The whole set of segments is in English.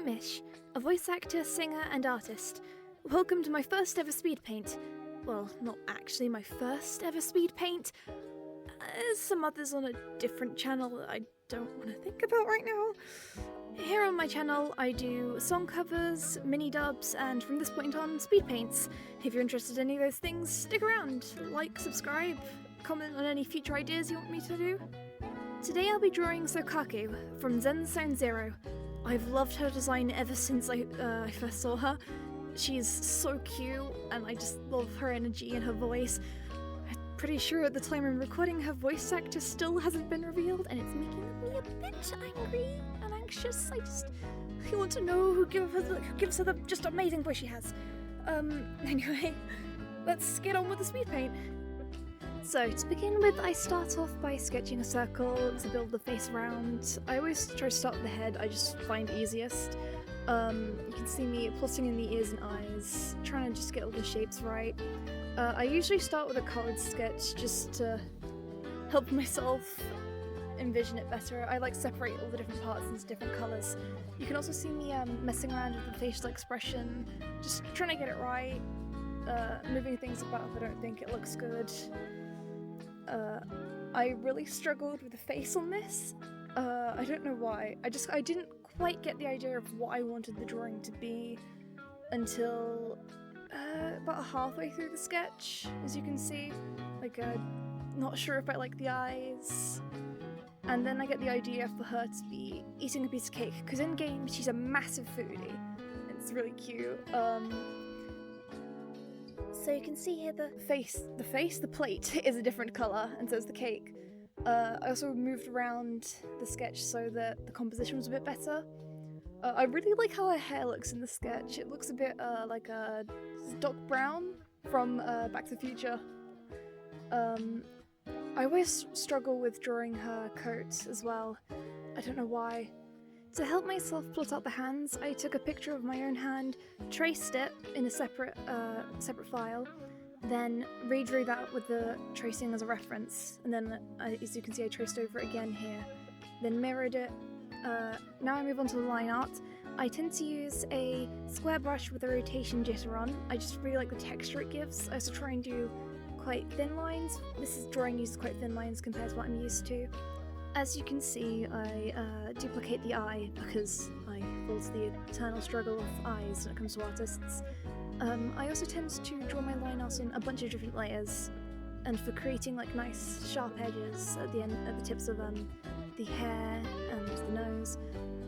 I'm Ish, a voice actor, singer, and artist. Welcome to my first ever Speedpaint. Well, not actually my first ever Speedpaint. There's some others on a different channel that I don't want to think about right now. Here on my channel, I do song covers, mini dubs, and from this point on, speed paints. If you're interested in any of those things, stick around, like, subscribe, comment on any future ideas you want me to do. Today I'll be drawing Soukaku from Zenless Zone Zero. I've loved her design ever since I first saw her. She's so cute, and I just love her energy and her voice. I'm pretty sure at the time I'm recording, her voice actor still hasn't been revealed, and it's making me a bit angry and anxious. I want to know who gives her the just amazing voice she has. Anyway, let's get on with the speed paint. So, to begin with, I start off by sketching a circle to build the face around. I always try to start with the head, I just find easiest. You can see me plotting in the ears and eyes, trying to just get all the shapes right. I usually start with a coloured sketch just to help myself envision it better. I like separate all the different parts into different colours. You can also see me messing around with the facial expression, just trying to get it right, moving things about if I don't think it looks good. I really struggled with the face on this. I don't know why. I didn't quite get the idea of what I wanted the drawing to be until about halfway through the sketch, as you can see. Not sure if I like the eyes. And then I get the idea for her to be eating a piece of cake, because in game she's a massive foodie. It's really cute. So you can see here the plate is a different colour, and so is the cake. I also moved around the sketch so that the composition was a bit better. I really like how her hair looks in the sketch. It looks a bit like a Doc Brown from Back to the Future. I always struggle with drawing her coat as well. I don't know why. To help myself plot out the hands, I took a picture of my own hand, traced it in a separate file, then redrew that with the tracing as a reference, and then as you can see I traced over it again here, then mirrored it. Now I move on to the line art. I tend to use a square brush with a rotation jitter on. I just really like the texture it gives. I also try and do quite thin lines. This drawing uses quite thin lines compared to what I'm used to. As you can see, I duplicate the eye because I fall to the eternal struggle of eyes when it comes to artists. I also tend to draw my line art in a bunch of different layers, and for creating nice sharp edges at the tips of the hair and the nose,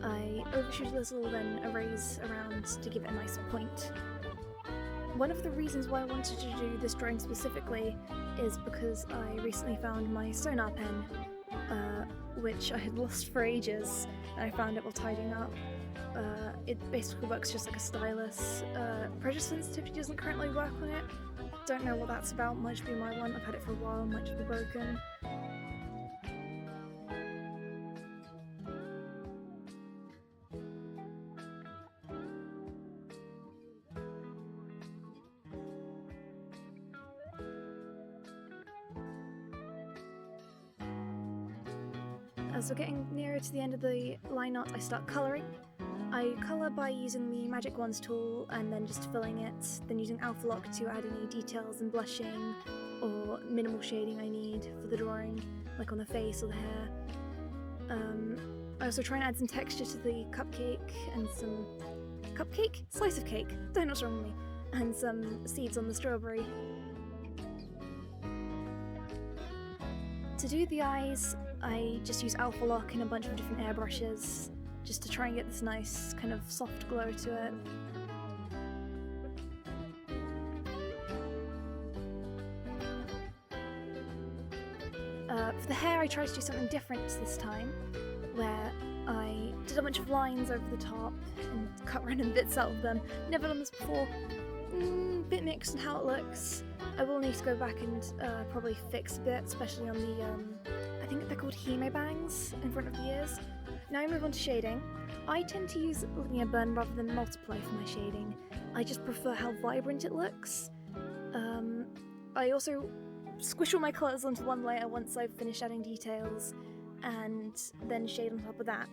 I overshoot a little, then erase around to give it a nice point. One of the reasons why I wanted to do this drawing specifically is because I recently found my SonarPen, which I had lost for ages, and I found it while tidying up. It basically works just like a stylus. Pressure sensitivity doesn't currently work on it. Don't know what that's about, might just be my one. I've had it for a while, might just be broken. As we're getting nearer to the end of the line art, I start colouring. I colour by using the Magic Wands tool and then just filling it, then using Alpha Lock to add any details and blushing or minimal shading I need for the drawing, like on the face or the hair. I also try and add some texture to the cupcake and some... Cupcake? Slice of cake, don't know what's wrong with me. And some seeds on the strawberry. To do the eyes, I just use Alpha Lock and a bunch of different airbrushes just to try and get this nice kind of soft glow to it. For the hair, I tried to do something different this time, where I did a bunch of lines over the top and cut random bits out of them. Never done this before. Bit mixed on how it looks. I will need to go back and probably fix a bit, especially on the, I think they're called Hiya bangs in front of the ears. Now I move on to shading. I tend to use linear burn rather than multiply for my shading. I just prefer how vibrant it looks. I also squish all my colours onto one layer once I've finished adding details, and then shade on top of that.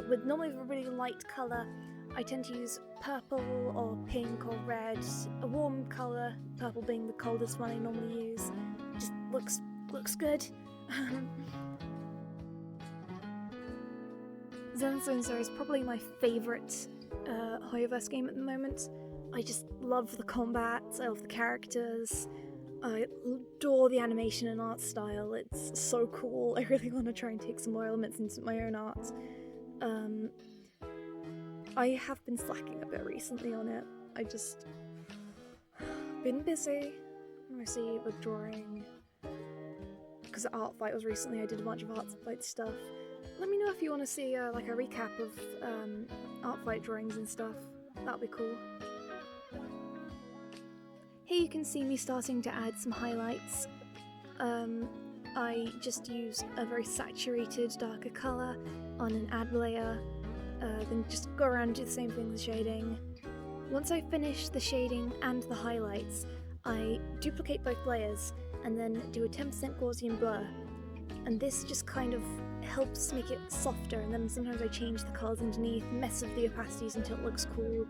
with normally a really light colour. I tend to use purple or pink or red, a warm colour, purple being the coldest one I normally use. Just looks good. Zenless Zone Zero is probably my favourite Hiyaverse game at the moment. I just love the combat, I love the characters, I adore the animation and art style, it's so cool. I really want to try and take some more elements into my own art. I have been slacking a bit recently on it. I just been busy, mostly with drawing. Because Art Fight was recently, I did a bunch of Art Fight stuff. Let me know if you want to see like a recap of Art Fight drawings and stuff. That'd be cool. Here you can see me starting to add some highlights. I just use a very saturated, darker colour on an add layer, then just go around and do the same thing with shading. Once I finish the shading and the highlights, I duplicate both layers and then do a 10% Gaussian blur. And this just kind of helps make it softer, and then sometimes I change the colours underneath, mess with the opacities until it looks cool.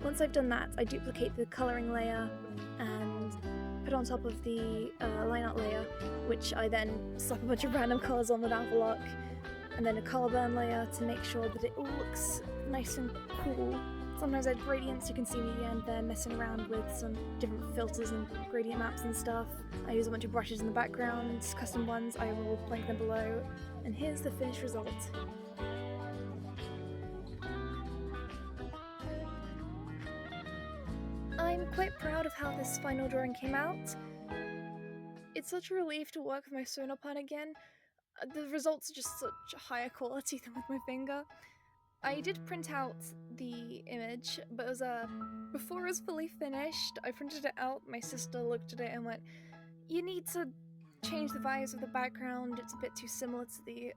Once I've done that, I duplicate the colouring layer and put on top of the line art layer, which I then slap a bunch of random colours on without the lock, and then a colour burn layer to make sure that it all looks nice and cool. Sometimes I add gradients. You can see me again there messing around with some different filters and gradient maps and stuff. I use a bunch of brushes in the background, custom ones, I will link them below, and here's the finished result. I'm quite proud of how this final drawing came out. It's such a relief to work with my SonarPen again. The results are just such higher quality than with my finger. I did print out the image, but it was before it was fully finished, I printed it out, my sister looked at it and went, "You need to change the values of the background, it's a bit too similar to the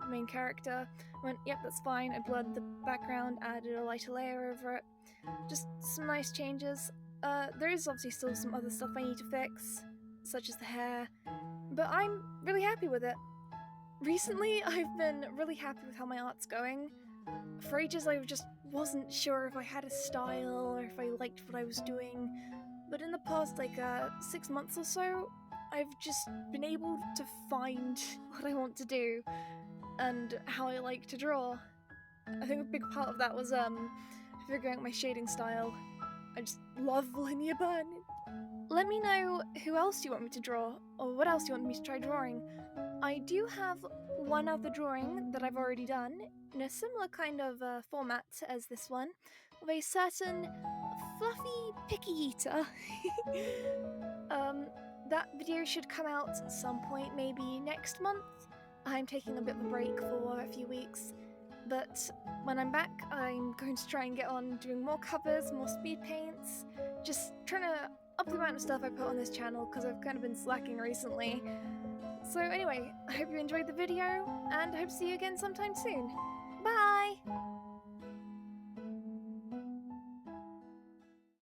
main character." I went, "Yep, that's fine." I blurred the background, added a lighter layer over it. Just some nice changes. There is obviously still some other stuff I need to fix, such as the hair, but I'm really happy with it. Recently, I've been really happy with how my art's going. For ages, I just wasn't sure if I had a style or if I liked what I was doing, but in the past, 6 months or so, I've just been able to find what I want to do and how I like to draw. I think a big part of that was figuring out my shading style. I just love linear burn. Let me know who else you want me to draw, or what else you want me to try drawing. I do have one other drawing that I've already done, in a similar kind of format as this one, of a certain fluffy picky eater. That video should come out at some point, maybe next month. I'm taking a bit of a break for a few weeks, but when I'm back, I'm going to try and get on doing more covers, more speed paints, just trying to up the amount of stuff I put on this channel because I've kind of been slacking recently. So anyway, I hope you enjoyed the video, and I hope to see you again sometime soon. Bye!